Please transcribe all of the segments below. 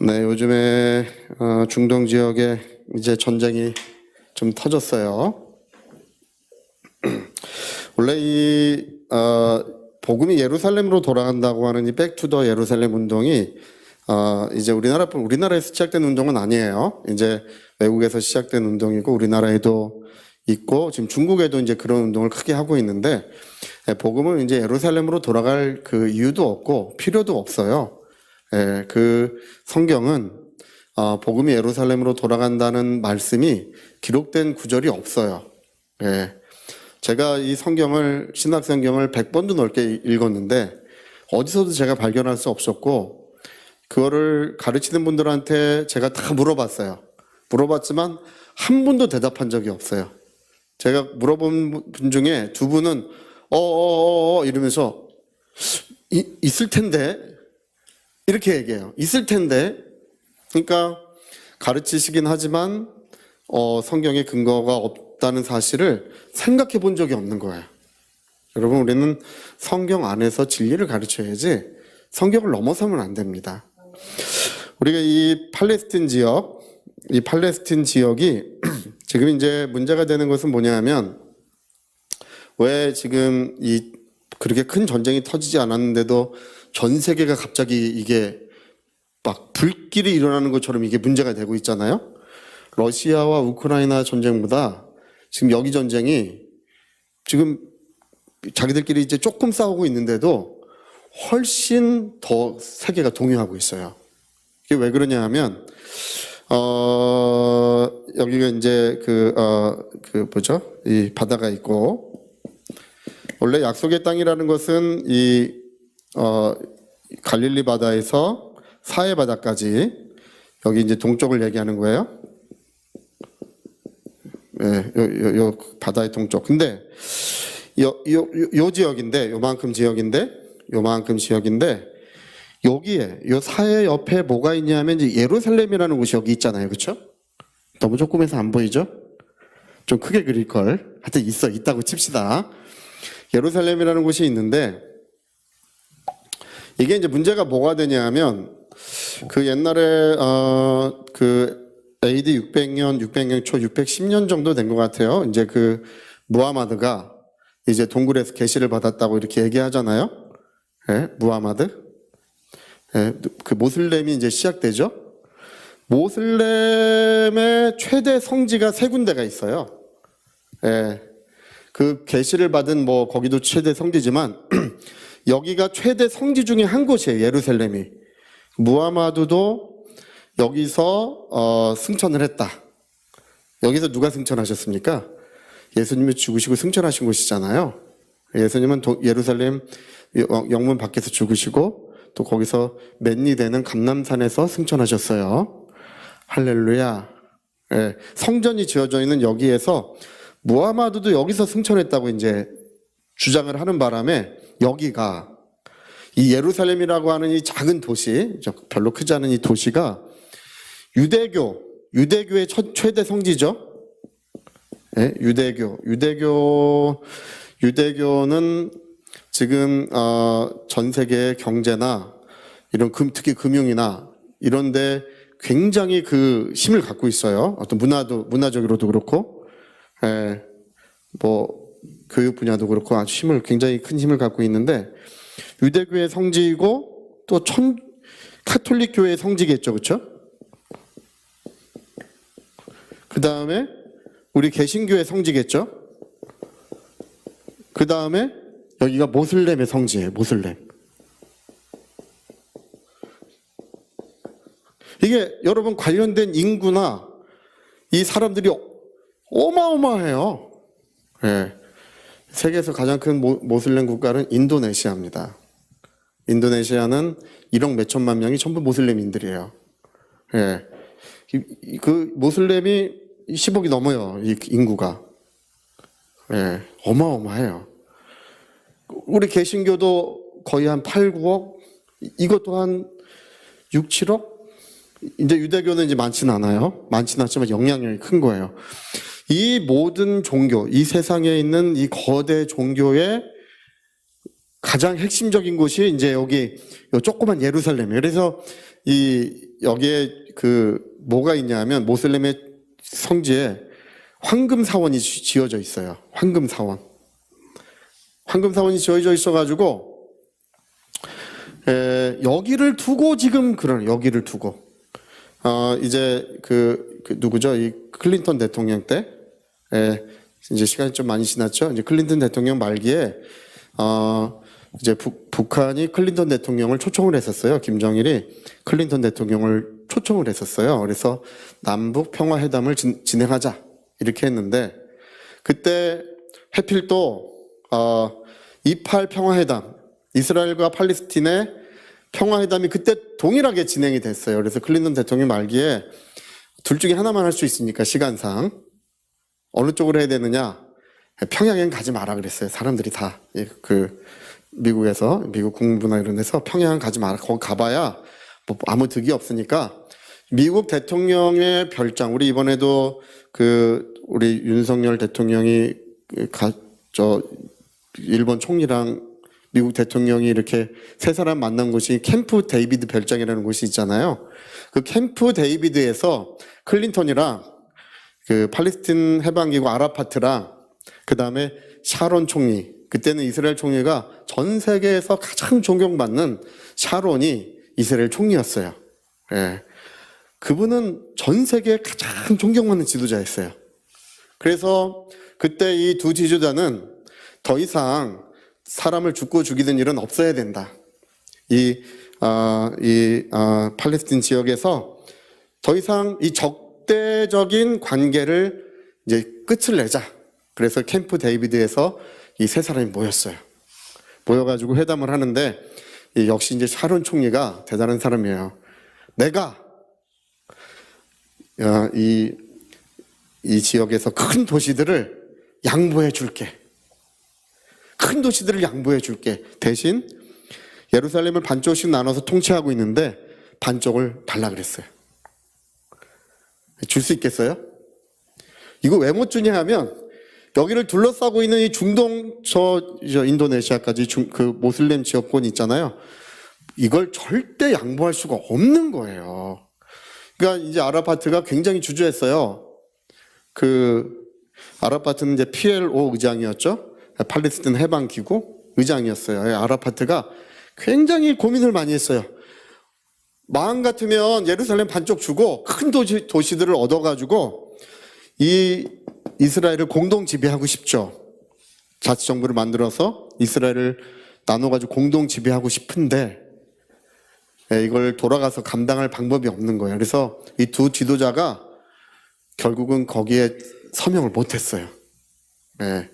네, 요즘에 중동 지역에 이제 전쟁이 좀 터졌어요. 원래 이 복음이 예루살렘으로 돌아간다고 하는 이 백투더 예루살렘 운동이 이제 우리나라에서 시작된 운동은 아니에요. 이제 외국에서 시작된 운동이고 우리나라에도 있고 지금 중국에도 이제 그런 운동을 크게 하고 있는데, 복음은 이제 예루살렘으로 돌아갈 그 이유도 없고 필요도 없어요. 그 성경은 복음이 예루살렘으로 돌아간다는 말씀이 기록된 구절이 없어요. 제가 이 성경을, 신약 성경을 100번도 넘게 읽었는데 어디서도 제가 발견할 수 없었고, 그거를 가르치는 분들한테 제가 다 물어봤어요. 물어봤지만 한 분도 대답한 적이 없어요. 제가 물어본 분 중에 두 분은 이러면서 있을 텐데 이렇게 얘기해요. 있을 텐데. 그러니까 가르치시긴 하지만 성경에 근거가 없다는 사실을 생각해 본 적이 없는 거예요. 여러분, 우리는 성경 안에서 진리를 가르쳐야지 성경을 넘어서면 안 됩니다. 우리가 이 팔레스틴 지역이 지금 이제 문제가 되는 것은 뭐냐면, 왜 지금 그렇게 큰 전쟁이 터지지 않았는데도 전 세계가 갑자기 이게 막 불길이 일어나는 것처럼 이게 문제가 되고 있잖아요. 러시아와 우크라이나 전쟁보다 지금 여기 전쟁이 지금 자기들끼리 이제 조금 싸우고 있는데도 훨씬 더 세계가 동요하고 있어요. 이게 왜 그러냐 하면, 여기가 이제 이 바다가 있고, 원래 약속의 땅이라는 것은 갈릴리 바다에서 사해 바다까지, 여기 이제 동쪽을 얘기하는 거예요. 요 바다의 동쪽. 근데 요 지역인데, 요만큼 지역인데 여기에 요 사해 옆에 뭐가 있냐면 이제 예루살렘이라는 곳이 여기 있잖아요. 그렇죠? 너무 조그매서 안 보이죠? 좀 크게 그릴 걸. 하여튼 있다고 칩시다. 예루살렘이라는 곳이 있는데, 이게 이제 문제가 뭐가 되냐면, 그 옛날에 그 AD 600년 초 610년 정도 된 것 같아요. 이제 그 무하마드가 이제 동굴에서 계시를 받았다고 이렇게 얘기하잖아요. 무하마드. 그 모슬렘이 이제 시작되죠. 모슬렘의 최대 성지가 3군데가 있어요. 그 계시를 받은 거기도 최대 성지지만 여기가 최대 성지 중에 한 곳이에요. 예루살렘이. 무하마드도 여기서 승천을 했다. 여기서 누가 승천하셨습니까? 예수님이 죽으시고 승천하신 곳이잖아요. 예수님은 예루살렘 영문 밖에서 죽으시고 또 거기서 맨니 되는 감람산에서 승천하셨어요. 할렐루야. 성전이 지어져 있는 여기에서 무하마드도 여기서 승천했다고 이제 주장을 하는 바람에, 여기가 이 예루살렘이라고 하는 이 작은 도시, 별로 크지 않은 이 도시가 유대교의 최대 성지죠. 유대교는 지금 전 세계의 경제나 이런 특히 금융이나 이런데 굉장히 그 힘을 갖고 있어요. 어떤 문화적으로도 그렇고, 교육 분야도 그렇고 아주 굉장히 큰 힘을 갖고 있는데, 유대교의 성지이고 또 카톨릭 교회의 성지겠죠, 그렇죠? 그 다음에 우리 개신교의 성지겠죠. 그 다음에 여기가 모슬렘의 성지예요. 모슬렘. 이게 여러분 관련된 인구나 이 사람들이 어마어마해요. 세계에서 가장 큰 모슬렘 국가는 인도네시아입니다. 인도네시아는 1억 몇천만 명이 전부 모슬렘인들이에요. 그 모슬렘이 10억이 넘어요. 이 인구가. 어마어마해요. 우리 개신교도 거의 한 8, 9억, 이것도 한 6, 7억? 이제 유대교는 이제 많지는 않아요. 많지는 않지만 영향력이 큰 거예요. 이 모든 종교, 이 세상에 있는 이 거대 종교의 가장 핵심적인 곳이 이제 여기 조그만 예루살렘이에요. 그래서 여기에 그 뭐가 있냐면 모슬렘의 성지에 황금 사원이 지어져 있어요. 황금 사원. 황금 사원이 지어져 있어가지고 여기를 두고 지금 여기를 두고 이제 그 누구죠? 이 클린턴 대통령 때 이제 시간이 좀 많이 지났죠. 이제 클린턴 대통령 말기에 이제 북한이 클린턴 대통령을 초청을 했었어요. 김정일이 클린턴 대통령을 초청을 했었어요. 그래서 남북 평화 회담을 진행하자 이렇게 했는데 그때 하필 또 28 평화 회담, 이스라엘과 팔레스틴의 평화 회담이 그때 동일하게 진행이 됐어요. 그래서 클린턴 대통령 말기에 둘 중에 하나만 할 수 있으니까 시간상 어느 쪽으로 해야 되느냐? 평양엔 가지 마라 그랬어요. 사람들이 다 미국에서 미국 국무부나 이런 데서 평양 가지 마라. 거기 가봐야 뭐 아무 득이 없으니까 미국 대통령의 별장 우리 이번에도 우리 윤석열 대통령이 일본 총리랑 미국 대통령이 이렇게 세 사람 만난 곳이 캠프 데이비드 별장이라는 곳이 있잖아요. 그 캠프 데이비드에서 클린턴이랑 그 팔레스틴 해방기구 아라파트랑 그 다음에 샤론 총리, 그때는 이스라엘 총리가 전 세계에서 가장 존경받는 샤론이 이스라엘 총리였어요. 예. 그분은 전 세계에 가장 존경받는 지도자였어요. 그래서 그때 이 두 지도자는 더 이상 사람을 죽고 죽이는 일은 없어야 된다. 팔레스틴 지역에서 더 이상 이 적대적인 관계를 이제 끝을 내자. 그래서 캠프 데이비드에서 이 세 사람이 모였어요. 모여가지고 회담을 하는데 역시 이제 샤론 총리가 대단한 사람이에요. 내가 이 지역에서 큰 도시들을 양보해 줄게. 큰 도시들을 양보해 줄게. 대신 예루살렘을 반쪽씩 나눠서 통치하고 있는데 반쪽을 달라 그랬어요. 줄 수 있겠어요? 이거 왜 못 주냐 하면 여기를 둘러싸고 있는 이 중동 인도네시아까지 그 모슬렘 지역권 있잖아요. 이걸 절대 양보할 수가 없는 거예요. 그러니까 이제 아라파트가 굉장히 주저했어요. 아라파트는 이제 PLO 의장이었죠. 팔레스틴 해방기구 의장이었어요. 아라파트가 굉장히 고민을 많이 했어요. 마음 같으면 예루살렘 반쪽 주고 큰 도시들을 얻어가지고 이 이스라엘을 공동 지배하고 싶죠. 자치정부를 만들어서 이스라엘을 나눠가지고 공동 지배하고 싶은데 이걸 돌아가서 감당할 방법이 없는 거예요. 그래서 이 두 지도자가 결국은 거기에 서명을 못했어요. 네.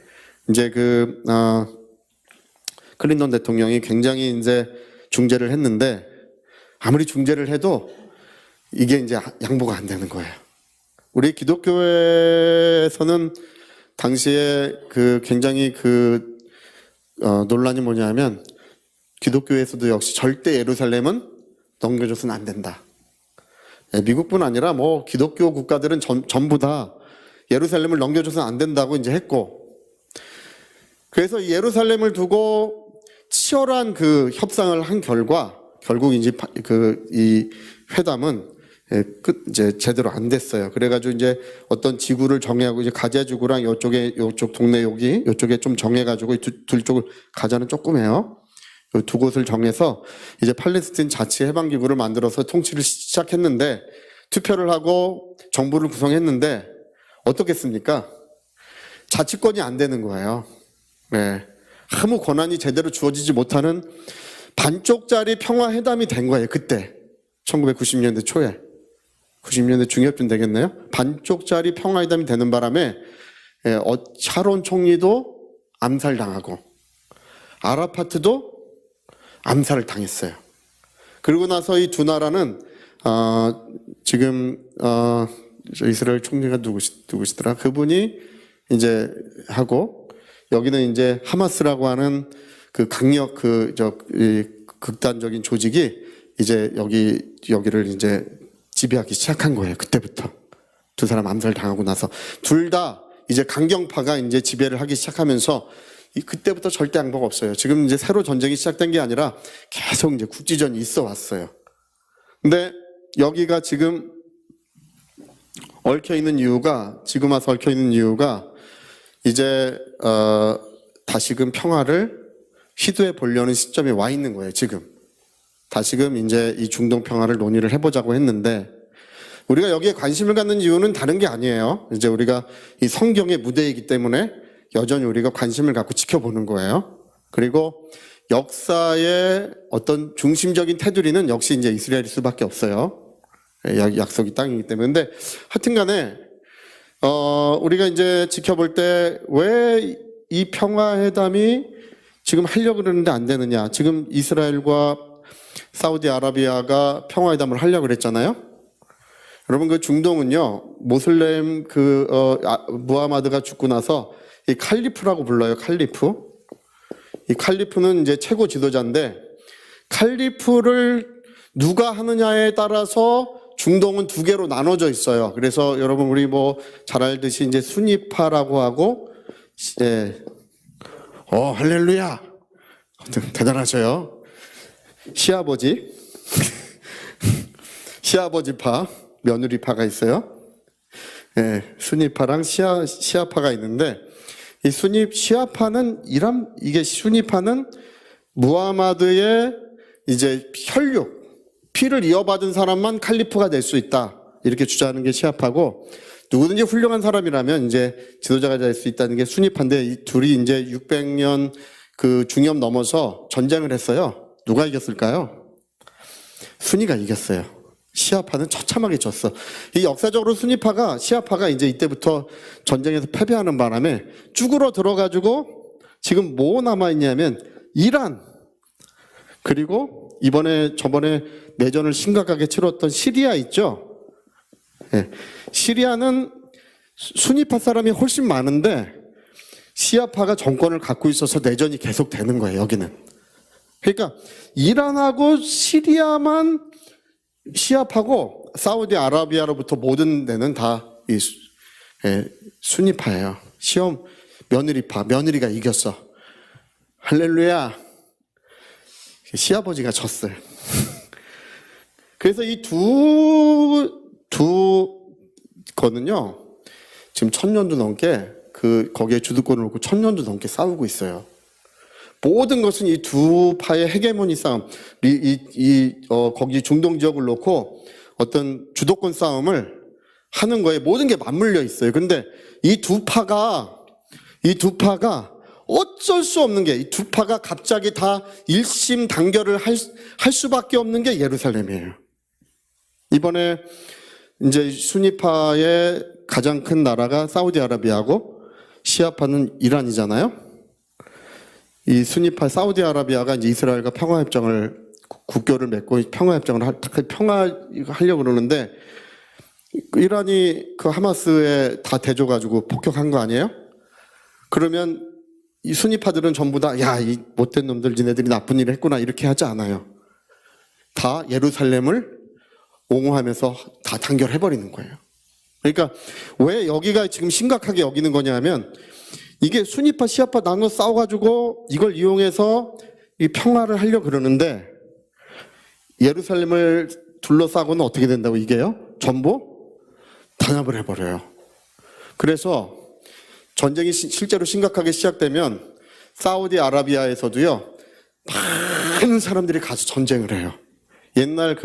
이제 클린턴 대통령이 굉장히 이제 중재를 했는데 아무리 중재를 해도 이게 이제 양보가 안 되는 거예요. 우리 기독교에서는 당시에 굉장히 논란이 뭐냐면 기독교에서도 역시 절대 예루살렘은 넘겨줘서는 안 된다. 미국뿐 아니라 뭐 기독교 국가들은 전부 다 예루살렘을 넘겨줘서는 안 된다고 이제 했고, 그래서 이 예루살렘을 두고 치열한 협상을 한 결과 결국 이제 이 회담은 이제 제대로 안 됐어요. 그래가지고 이제 어떤 지구를 정해하고 이제 가자 지구랑 요쪽 동네 요쪽에 좀 정해가지고 둘 쪽을 가자는 조금 해요. 두 곳을 정해서 이제 팔레스틴 자치 해방기구를 만들어서 통치를 시작했는데 투표를 하고 정부를 구성했는데 어떻겠습니까? 자치권이 안 되는 거예요. 네. 아무 권한이 제대로 주어지지 못하는 반쪽짜리 평화회담이 된 거예요. 그때 1990년대 초에 90년대 중엽쯤 되겠네요. 반쪽짜리 평화회담이 되는 바람에 샤론 총리도 암살당하고 아라파트도 암살을 당했어요. 그리고 나서 이 두 나라는 지금 이스라엘 총리가 누구시더라? 그분이 이제 하고 여기는 이제 하마스라고 하는 강력 극단적인 조직이 이제 여기를 이제 지배하기 시작한 거예요. 그때부터 두 사람 암살 당하고 나서 둘 다 이제 강경파가 이제 지배를 하기 시작하면서 그때부터 절대 양보가 없어요. 지금 이제 새로 전쟁이 시작된 게 아니라 계속 이제 국지전이 있어 왔어요. 근데 여기가 지금 얽혀 있는 이유가, 지금 와서 얽혀 있는 이유가 이제 다시금 평화를 시도해 보려는 시점에 와 있는 거예요. 지금 다시금 이제 이 중동 평화를 논의를 해보자고 했는데, 우리가 여기에 관심을 갖는 이유는 다른 게 아니에요. 이제 우리가 이 성경의 무대이기 때문에 여전히 우리가 관심을 갖고 지켜보는 거예요. 그리고 역사의 어떤 중심적인 테두리는 역시 이제 이스라엘일 수밖에 없어요. 약속이 땅이기 때문에. 근데 하여튼 간에 우리가 이제 지켜볼 때 왜 이 평화회담이 지금 하려고 그러는데 안 되느냐. 지금 이스라엘과 사우디아라비아가 평화회담을 하려고 그랬잖아요. 여러분, 그 중동은요, 모슬렘 무하마드가 죽고 나서 이 칼리프라고 불러요. 칼리프. 이 칼리프는 이제 최고 지도자인데, 칼리프를 누가 하느냐에 따라서 중동은 두 개로 나눠져 있어요. 그래서 여러분, 우리 뭐 잘 알듯이 이제 수니파라고 하고, 할렐루야. 대단하셔요. 시아버지. 시아버지파, 며느리파가 있어요. 수니파랑 시아파가 있는데, 이 시아파는 이게 수니파는 무하마드의 이제 혈육, 피를 이어받은 사람만 칼리프가 될 수 있다. 이렇게 주장하는 게 시아파고, 누구든지 훌륭한 사람이라면 이제 지도자가 될 수 있다는 게 수니파인데, 이 둘이 이제 600년 그 중엽 넘어서 전쟁을 했어요. 누가 이겼을까요? 수니가 이겼어요. 시아파는 처참하게 졌어. 이 역사적으로 시아파가 이제 이때부터 전쟁에서 패배하는 바람에 쭈그러 들어가지고 지금 뭐 남아있냐면 이란, 그리고 저번에 내전을 심각하게 치렀던 시리아 있죠? 시리아는 수니파 사람이 훨씬 많은데 시아파가 정권을 갖고 있어서 내전이 계속 되는 거예요, 여기는. 그러니까 이란하고 시리아만 시아파고 사우디아라비아로부터 모든 데는 다 이 수니파예요. 며느리가 이겼어. 할렐루야. 시아버지가 졌어요. 그래서 이 두 거는요, 지금 1000년도 넘게 거기에 주도권을 놓고 1000년도 넘게 싸우고 있어요. 모든 것은 이 두 파의 헤게모니 싸움, 거기 중동 지역을 놓고 어떤 주도권 싸움을 하는 거에 모든 게 맞물려 있어요. 근데 이 두 파가 어쩔 수 없는 게, 이 두 파가 갑자기 다 일심단결을 할 수밖에 없는 게 예루살렘이에요. 이번에 이제 수니파의 가장 큰 나라가 사우디아라비아고 시아파는 이란이잖아요. 이 수니파 사우디아라비아가 이제 이스라엘과 국교를 맺고 평화하려고 그러는데, 이란이 그 하마스에 다 대줘가지고 폭격한 거 아니에요? 그러면 이 수니파들은 전부 다, 이 못된 놈들, 지네들이 나쁜 일을 했구나, 이렇게 하지 않아요. 다 예루살렘을 옹호하면서 다 단결해버리는 거예요. 그러니까 왜 여기가 지금 심각하게 여기는 거냐면, 이게 수니파, 시아파 나눠 싸워가지고 이걸 이용해서 이 평화를 하려고 그러는데, 예루살렘을 둘러싸고는 어떻게 된다고, 이게요? 전부 단합을 해버려요. 그래서 전쟁이 실제로 심각하게 시작되면 사우디아라비아에서도요, 많은 사람들이 가서 전쟁을 해요. 옛날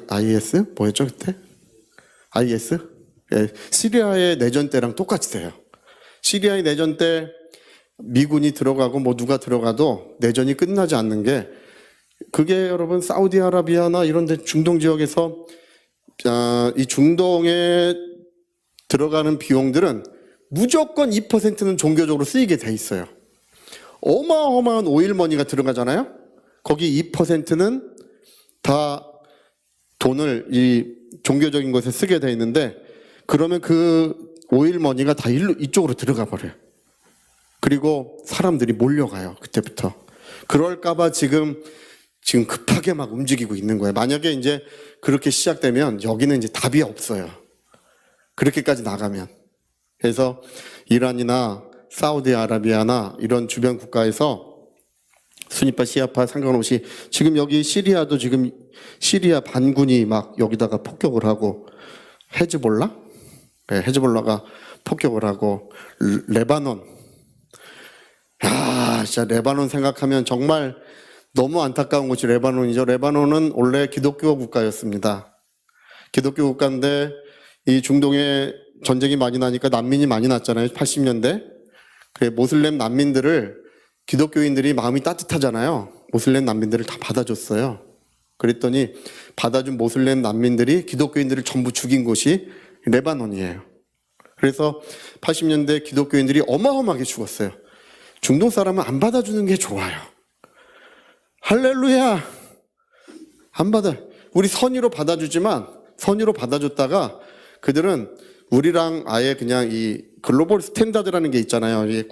IS? 뭐였죠, 그때? IS? 시리아의 내전 때랑 똑같이 돼요. 시리아의 내전 때 미군이 들어가고 누가 들어가도 내전이 끝나지 않는 게, 그게 여러분 사우디아라비아나 이런 데 중동 지역에서 이 중동에 들어가는 비용들은 무조건 2%는 종교적으로 쓰이게 돼 있어요. 어마어마한 오일머니가 들어가잖아요. 거기 2%는 다 돈을 이 종교적인 것에 쓰게 돼 있는데, 그러면 그 오일머니가 다 이쪽으로 들어가 버려요. 그리고 사람들이 몰려가요, 그때부터. 그럴까봐 지금 급하게 막 움직이고 있는 거예요. 만약에 이제 그렇게 시작되면 여기는 이제 답이 없어요. 그렇게까지 나가면. 그래서 이란이나 사우디아라비아나 이런 주변 국가에서 순위파 시아파 상관없이 지금 여기 시리아도 지금 시리아 반군이 막 여기다가 폭격을 하고 헤즈볼라? 네, 헤즈볼라가 폭격을 하고 레바논. 야, 진짜 레바논 생각하면 정말 너무 안타까운 곳이 레바논이죠. 레바논은 원래 기독교 국가였습니다. 기독교 국가인데 이 중동에 전쟁이 많이 나니까 난민이 많이 났잖아요. 80년대. 그래 모슬렘 난민들을 기독교인들이 마음이 따뜻하잖아요. 모슬렘 난민들을 다 받아줬어요. 그랬더니 받아준 모슬렘 난민들이 기독교인들을 전부 죽인 곳이 레바논이에요. 그래서 80년대 기독교인들이 어마어마하게 죽었어요. 중동 사람은 안 받아주는 게 좋아요. 할렐루야! 안 받아. 우리 선의로 받아주지만 선의로 받아줬다가 그들은 우리랑 아예 그냥 이 글로벌 스탠다드라는 게 있잖아요. 이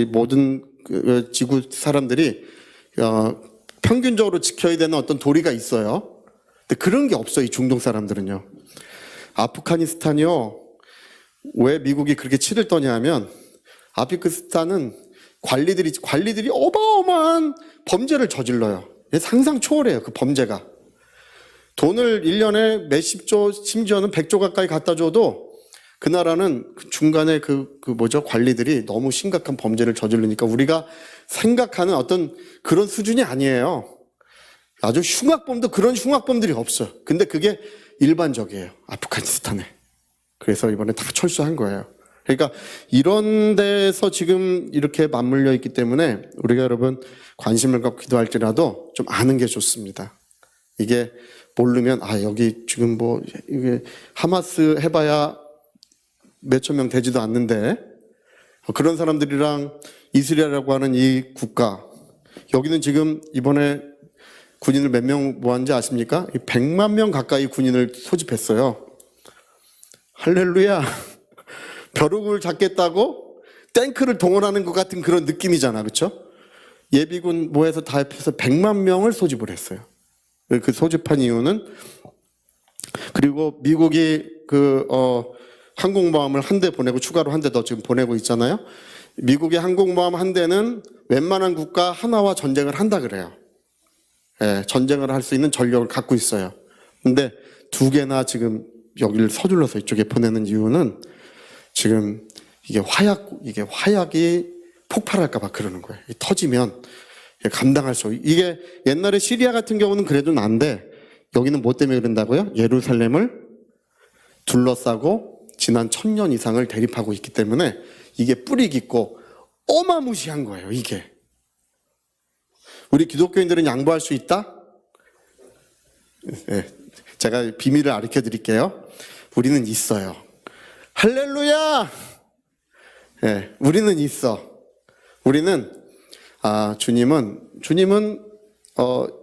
모든 지구 사람들이 평균적으로 지켜야 되는 어떤 도리가 있어요. 근데 그런 게 없어요. 이 중동 사람들은요. 아프가니스탄이요. 왜 미국이 그렇게 치를 떠냐 하면 아프가니스탄은 관리들이 어마어마한 범죄를 저질러요. 상상 초월해요. 그 범죄가. 돈을 1년에 몇십조 심지어는 100조 가까이 갖다 줘도 그 나라는 그 중간에 관리들이 너무 심각한 범죄를 저지르니까 우리가 생각하는 어떤 그런 수준이 아니에요. 아주 흉악범도 그런 흉악범들이 없어. 근데 그게 일반적이에요. 아프가니스탄에. 그래서 이번에 다 철수한 거예요. 그러니까 이런 데서 지금 이렇게 맞물려 있기 때문에 우리가 여러분 관심을 갖고 기도할지라도 좀 아는 게 좋습니다. 이게 모르면 여기 지금 이게 하마스 해봐야 몇천 명 되지도 않는데 그런 사람들이랑 이스라엘이라고 하는 이 국가 여기는 지금 이번에 군인을 몇 명 모았는지 아십니까? 100만 명 가까이 군인을 소집했어요. 할렐루야. 벼룩을 잡겠다고 탱크를 동원하는 것 같은 그런 느낌이잖아. 그렇죠? 예비군 모여서 다 합해서 100만 명을 소집을 했어요. 그 소집한 이유는 그리고 미국이 항공모함을 한 대 보내고 추가로 한 대 더 지금 보내고 있잖아요. 미국의 항공모함 한 대는 웬만한 국가 하나와 전쟁을 한다 그래요. 예, 전쟁을 할 수 있는 전력을 갖고 있어요. 근데 두 개나 지금 여기를 서둘러서 이쪽에 보내는 이유는 지금 이게 화약이 폭발할까봐 그러는 거예요. 터지면 감당할 수 없어요. 이게 옛날에 시리아 같은 경우는 그래도 난데 여기는 뭐 때문에 그런다고요? 예루살렘을 둘러싸고 지난 1000년 이상을 대립하고 있기 때문에 이게 뿌리 깊고 어마무시한 거예요. 이게 우리 기독교인들은 양보할 수 있다? 네, 제가 비밀을 가르쳐 드릴게요. 우리는 있어요. 할렐루야! 네, 우리는 있어. 우리는 주님은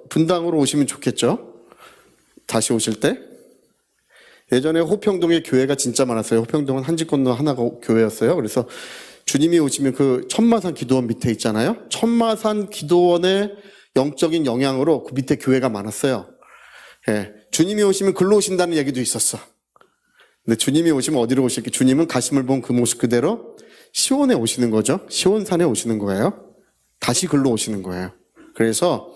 분당으로 오시면 좋겠죠. 다시 오실 때. 예전에 호평동에 교회가 진짜 많았어요. 호평동은 한직건너 하나가 교회였어요. 그래서 주님이 오시면 그 천마산 기도원 밑에 있잖아요. 천마산 기도원의 영적인 영향으로 그 밑에 교회가 많았어요. 예, 주님이 오시면 글로 오신다는 얘기도 있었어. 근데 주님이 오시면 어디로 오실게? 주님은 가심을 본 그 모습 그대로 시온에 오시는 거죠. 시온산에 오시는 거예요. 다시 글로 오시는 거예요. 그래서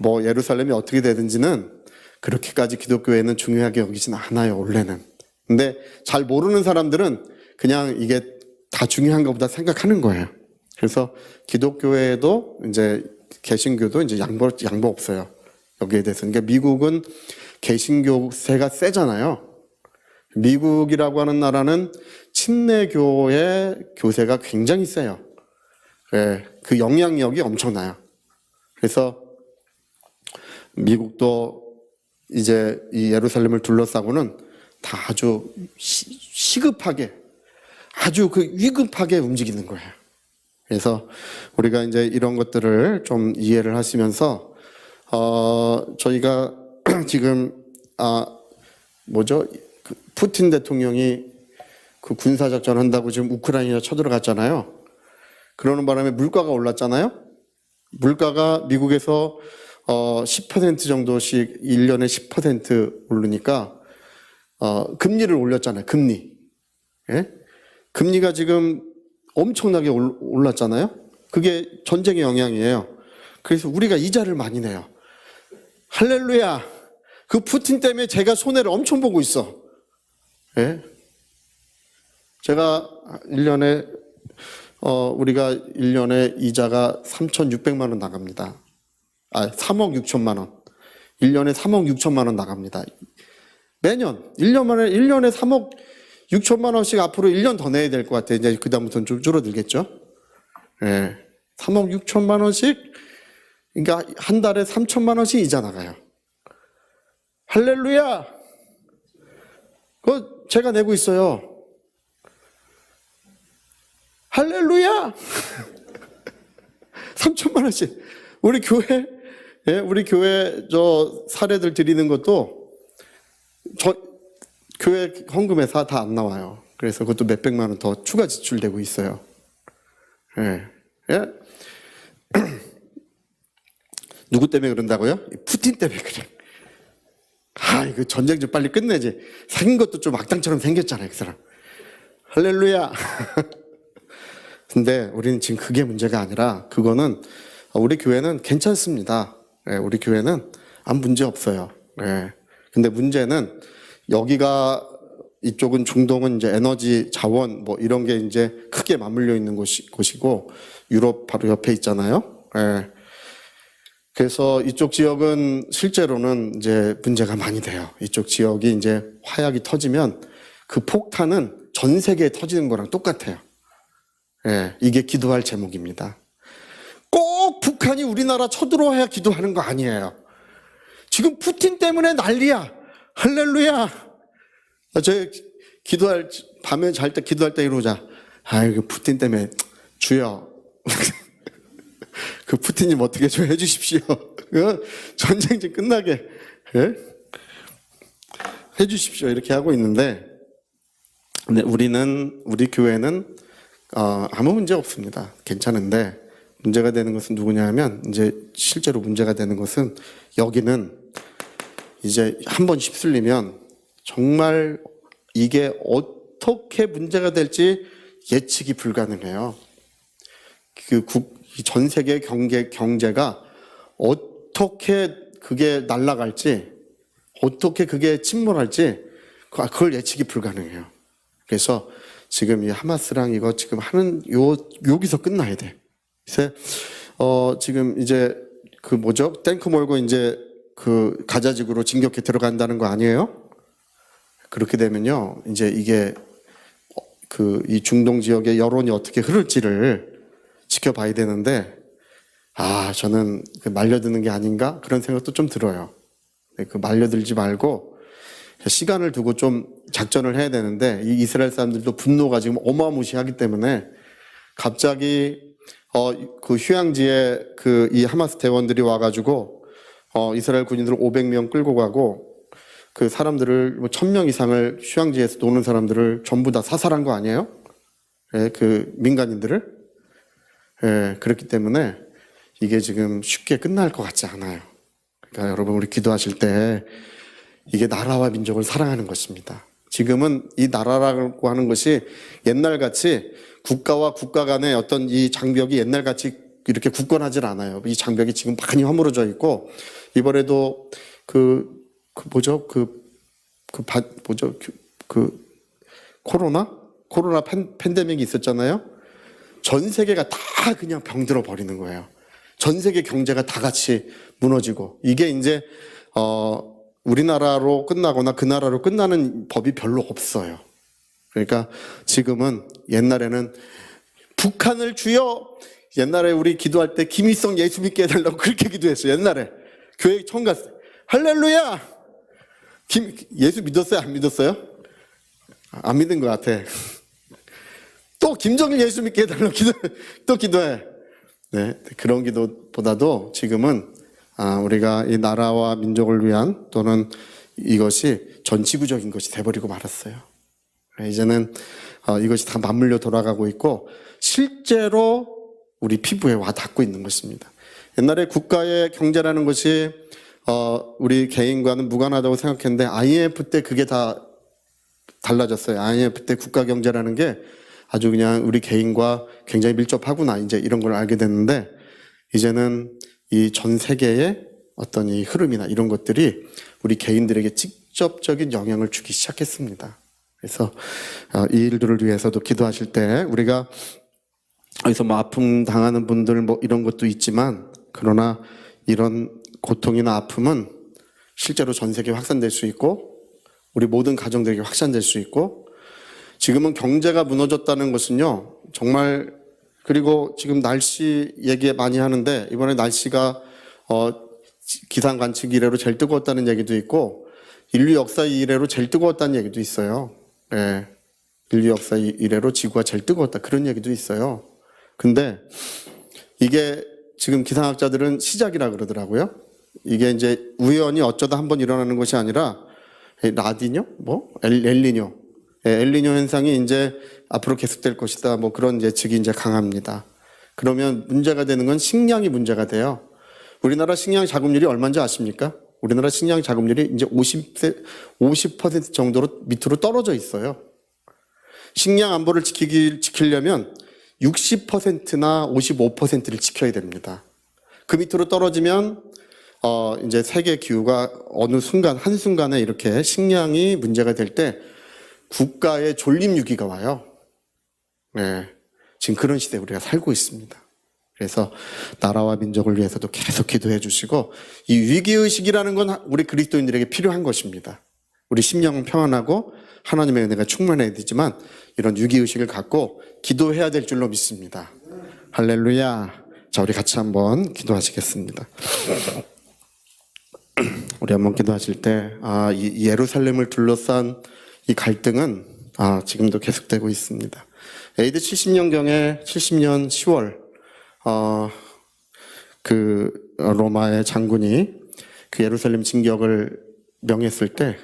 예루살렘이 어떻게 되든지는 그렇게까지 기독교에는 중요하게 여기진 않아요, 원래는. 근데 잘 모르는 사람들은 그냥 이게 다 중요한 것보다 생각하는 거예요. 그래서 기독교에도 이제 개신교도 이제 양보 없어요. 여기에 대해서. 그러니까 미국은 개신교세가 세잖아요. 미국이라고 하는 나라는 침례교의 교세가 굉장히 세요. 네, 그 영향력이 엄청나요. 그래서 미국도 이제 이 예루살렘을 둘러싸고는 다 아주 시급하게 아주 위급하게 움직이는 거예요. 그래서 우리가 이제 이런 것들을 좀 이해를 하시면서 저희가 지금 푸틴 대통령이 그 군사작전 한다고 지금 우크라이나 쳐들어갔잖아요. 그러는 바람에 물가가 올랐잖아요. 물가가 미국에서 10% 정도씩 1년에 10% 오르니까 금리를 올렸잖아요. 금리. 예? 금리가 지금 엄청나게 올랐잖아요. 그게 전쟁의 영향이에요. 그래서 우리가 이자를 많이 내요. 할렐루야. 그 푸틴 때문에 제가 손해를 엄청 보고 있어. 예? 제가 1년에 우리가 1년에 이자가 3,600만 원 나갑니다. 3억 6천만 원. 1년에 3억 6천만 원 나갑니다. 매년 1년에 3억 6천만 원씩 앞으로 1년 더 내야 될 것 같아요. 이제 그다음부터는 좀 줄어들겠죠. 예. 3억 6천만 원씩, 그러니까 한 달에 3천만 원씩 이자 나가요. 할렐루야! 그거 제가 내고 있어요. 할렐루야! 3천만 원씩. 우리 교회 저 사례들 드리는 것도 교회 헌금에서 다 안 나와요. 그래서 그것도 몇백만 원 더 추가 지출되고 있어요. 예. 예? 누구 때문에 그런다고요? 푸틴 때문에 그래. 이거 전쟁 좀 빨리 끝내지. 생긴 것도 좀 악당처럼 생겼잖아요, 그 사람. 할렐루야. 근데 우리는 지금 그게 문제가 아니라, 그거는 우리 교회는 괜찮습니다. 예, 우리 교회는 아무 문제 없어요. 예. 근데 문제는 여기가, 이쪽은 중동은 이제 에너지 자원 뭐 이런 게 이제 크게 맞물려 있는 곳이고, 유럽 바로 옆에 있잖아요. 예. 그래서 이쪽 지역은 실제로는 이제 문제가 많이 돼요. 이쪽 지역이 이제 화약이 터지면 그 폭탄은 전 세계에 터지는 거랑 똑같아요. 예, 이게 기도할 제목입니다. 꼭 북한이 우리나라 쳐들어와야 기도하는 거 아니에요. 지금 푸틴 때문에 난리야. 할렐루야. 밤에 잘 때 기도할 때 이러자. 아이고, 푸틴 때문에 주여. 그 푸틴님 어떻게 좀 해주십시오. 전쟁 좀 끝나게, 예? 해주십시오. 이렇게 하고 있는데, 근데 우리 교회는 아무 문제 없습니다. 괜찮은데, 문제가 되는 것은 누구냐 하면, 이제 실제로 문제가 되는 것은, 여기는 이제 한번 휩쓸리면 정말 이게 어떻게 문제가 될지 예측이 불가능해요. 전 세계 경제가 어떻게 그게 날아갈지, 어떻게 그게 침몰할지, 그걸 예측이 불가능해요. 그래서 지금 이 하마스랑 이거 지금 하는 여기서 끝나야 돼. 그래서 지금 이제 탱크 몰고 이제 그 가자지구로 진격해 들어간다는 거 아니에요? 그렇게 되면요, 이제 이게 이 중동 지역의 여론이 어떻게 흐를지를 지켜봐야 되는데, 저는 말려드는 게 아닌가? 그런 생각도 좀 들어요. 말려들지 말고 시간을 두고 좀 작전을 해야 되는데, 이 이스라엘 사람들도 분노가 지금 어마무시하기 때문에 갑자기 그 휴양지에 이 하마스 대원들이 와가지고 이스라엘 군인들 500명 끌고 가고, 그 사람들을 1000명 이상을 휴양지에서 노는 사람들을 전부 다 사살한 거 아니에요? 예, 그 민간인들을. 예, 그렇기 때문에 이게 지금 쉽게 끝날 것 같지 않아요. 그러니까 여러분, 우리 기도하실 때 이게 나라와 민족을 사랑하는 것입니다. 지금은 이 나라라고 하는 것이 옛날같이 국가와 국가 간의 어떤 이 장벽이 옛날같이 이렇게 굳건하질 않아요. 이 장벽이 지금 많이 허물어져 있고, 이번에도 코로나 팬데믹이 있었잖아요. 전 세계가 다 그냥 병들어 버리는 거예요. 전 세계 경제가 다 같이 무너지고, 이게 이제 우리나라로 끝나거나 그 나라로 끝나는 법이 별로 없어요. 그러니까 지금은, 옛날에는 북한을 주여, 옛날에 우리 기도할 때 김일성 예수 믿게 해달라고 그렇게 기도했어요. 옛날에 교회 처음 갔을 때. 할렐루야. 예수 믿었어요? 안 믿었어요? 안 믿은 것 같아. 또 김정일 예수 믿게 해달라고 또 기도해. 네, 그런 기도보다도 지금은 우리가 이 나라와 민족을 위한, 또는 이것이 전 지구적인 것이 돼버리고 말았어요. 이제는 이것이 다 맞물려 돌아가고 있고, 실제로 우리 피부에 와 닿고 있는 것입니다. 옛날에 국가의 경제라는 것이 우리 개인과는 무관하다고 생각했는데, IMF 때 그게 다 달라졌어요. IMF 때 국가 경제라는 게 아주 그냥 우리 개인과 굉장히 밀접하구나, 이제 이런 걸 알게 됐는데, 이제는 이 전 세계의 어떤 이 흐름이나 이런 것들이 우리 개인들에게 직접적인 영향을 주기 시작했습니다. 그래서 이 일들을 위해서도 기도하실 때 우리가 여기서 뭐 아픔 당하는 분들 뭐 이런 것도 있지만, 그러나 이런 고통이나 아픔은 실제로 전 세계에 확산될 수 있고 우리 모든 가정들에게 확산될 수 있고, 지금은 경제가 무너졌다는 것은요 정말, 그리고 지금 날씨 얘기 많이 하는데 이번에 날씨가 기상 관측 이래로 제일 뜨거웠다는 얘기도 있고 인류 역사 이래로 제일 뜨거웠다는 얘기도 있어요. 예. 인류 역사 이래로 지구가 제일 뜨거웠다 그런 얘기도 있어요. 근데 이게 지금 기상학자들은 시작이라 그러더라고요. 이게 이제 우연히 어쩌다 한번 일어나는 것이 아니라 라디뇨? 엘니뇨. 엘니뇨 현상이 이제 앞으로 계속될 것이다. 뭐 그런 예측이 이제 강합니다. 그러면 문제가 되는 건 식량이 문제가 돼요. 우리나라 식량 자급률이 얼마인지 아십니까? 우리나라 식량 자급률이 이제 50% 정도로 밑으로 떨어져 있어요. 식량 안보를 지키려면 60%나 55%를 지켜야 됩니다. 그 밑으로 떨어지면 이제 세계 기후가 어느 순간 한순간에 이렇게 식량이 문제가 될 때 국가의 졸림 위기가 와요. 네, 지금 그런 시대에 우리가 살고 있습니다. 그래서 나라와 민족을 위해서도 계속 기도해 주시고, 이 위기의식이라는 건 우리 그리스도인들에게 필요한 것입니다. 우리 심령은 평안하고 하나님의 은혜가 충만해야 되지만 이런 위기의식을 갖고 기도해야 될 줄로 믿습니다. 할렐루야. 자, 우리 같이 한번 기도하시겠습니다. 우리 한번 기도하실 때, 이 예루살렘을 둘러싼 이 갈등은 지금도 계속되고 있습니다. AD 70년경에 70년 10월 그 로마의 장군이 그 예루살렘 진격을 명했을 때,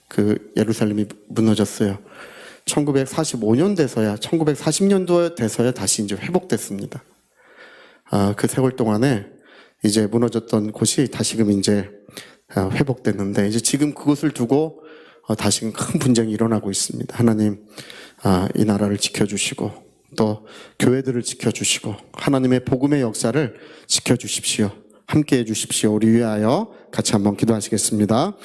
그 예루살렘이 무너졌어요. 1945년 돼서야, 1940년도 돼서야 다시 이제 회복됐습니다. 그 세월 동안에 이제 무너졌던 곳이 다시금 이제 회복됐는데, 이제 지금 그곳을 두고 다시금 큰 분쟁이 일어나고 있습니다. 하나님, 이 나라를 지켜주시고 또 교회들을 지켜주시고 하나님의 복음의 역사를 지켜주십시오. 함께해 주십시오. 우리 위하여 같이 한번 기도하시겠습니다.